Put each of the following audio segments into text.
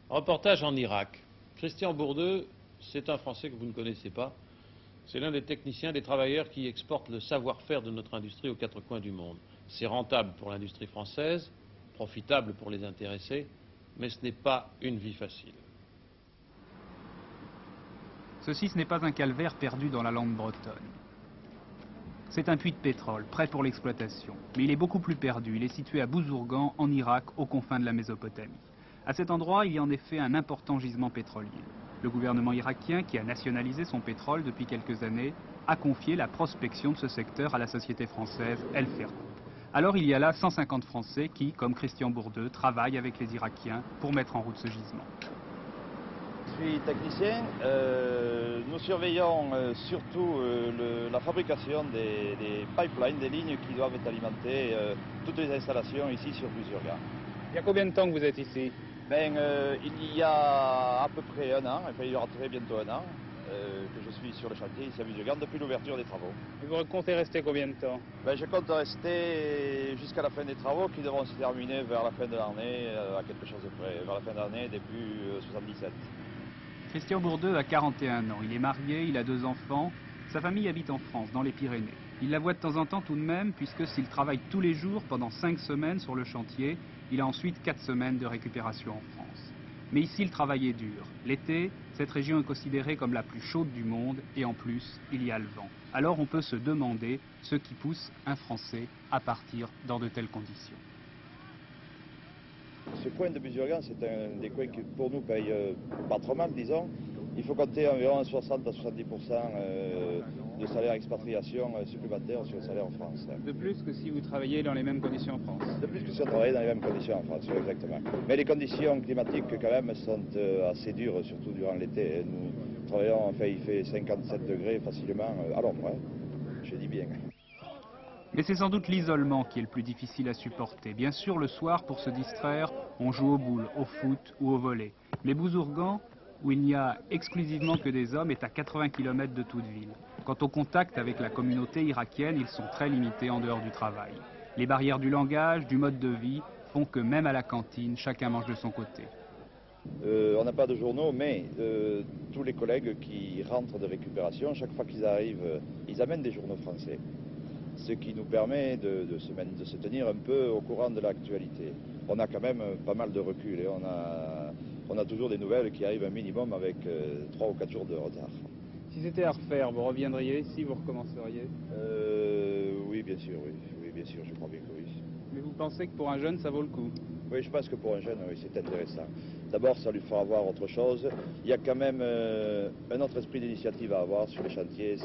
Reportage en Irak. Christian Bourdeux, c'est un Français que vous ne connaissez pas. C'est l'un des techniciens, des travailleurs qui exportent le savoir-faire de notre industrie aux quatre coins du monde. C'est rentable pour l'industrie française, profitable pour les intéressés, mais ce n'est pas une vie facile. Ceci, ce n'est pas un calvaire perdu dans la lande bretonne. C'est un puits de pétrole, prêt pour l'exploitation. Mais il est beaucoup plus perdu. Il est situé à Bouzourgan, en Irak, aux confins de la Mésopotamie. À cet endroit, il y a en effet un important gisement pétrolier. Le gouvernement irakien, qui a nationalisé son pétrole depuis quelques années, a confié la prospection de ce secteur à la société française El Ferro. Alors il y a là 150 Français qui, comme Christian Bourdeux, travaillent avec les Irakiens pour mettre en route ce gisement. Je suis technicien. Nous surveillons surtout la fabrication des pipelines, des lignes qui doivent alimenter toutes les installations ici sur Bouzourgan. Il y a combien de temps que vous êtes ici? Il y a à peu près un an, il y aura très bientôt un an, que je suis sur le chantier ici à Bouzourgan depuis l'ouverture des travaux. Et vous comptez rester combien de temps? Je compte rester jusqu'à la fin des travaux qui devront se terminer vers la fin de l'année, à quelque chose de près, vers la fin de l'année, début 77. Christian Bourdeux a 41 ans. Il est marié, il a 2 enfants. Sa famille habite en France, dans les Pyrénées. Il la voit de temps en temps tout de même, puisque s'il travaille tous les jours pendant 5 semaines sur le chantier, il a ensuite 4 semaines de récupération en France. Mais ici, le travail est dur. L'été, cette région est considérée comme la plus chaude du monde, et en plus, il y a le vent. Alors on peut se demander ce qui pousse un Français à partir dans de telles conditions. Ce coin de Bouzourgan, c'est un des coins qui, pour nous, paye pas trop mal, disons. Il faut compter environ 60 à 70% de salaire expatriation supplémentaire sur le salaire en France. De plus que si vous travaillez dans les mêmes conditions en France. De plus que si on travaillait dans les mêmes conditions en France, oui, exactement. Mais les conditions climatiques, quand même, sont assez dures, surtout durant l'été. Nous travaillons, enfin, il fait 57 degrés facilement à l'ombre, hein. Je dis bien. Mais c'est sans doute l'isolement qui est le plus difficile à supporter. Bien sûr, le soir, pour se distraire, on joue aux boules, au foot ou au volley. Mais Bouzourgan, où il n'y a exclusivement que des hommes, est à 80 km de toute ville. Quant au contact avec la communauté irakienne, ils sont très limités en dehors du travail. Les barrières du langage, du mode de vie, font que même à la cantine, chacun mange de son côté. On n'a pas de journaux, mais tous les collègues qui rentrent de récupération, chaque fois qu'ils arrivent, ils amènent des journaux français. Ce qui nous permet de se tenir un peu au courant de l'actualité. On a quand même pas mal de recul et on a toujours des nouvelles qui arrivent un minimum avec 3 ou 4 jours de retard. Si c'était à refaire, vous reviendriez ici, vous recommenceriez? Oui, bien sûr, oui, bien sûr, je crois bien que oui. Mais vous pensez que pour un jeune, ça vaut le coup? Oui, je pense que pour un jeune, oui, c'est intéressant. D'abord, ça lui fera voir autre chose. Il y a quand même un autre esprit d'initiative à avoir sur les chantiers.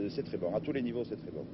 C'est très bon. À tous les niveaux, c'est très bon.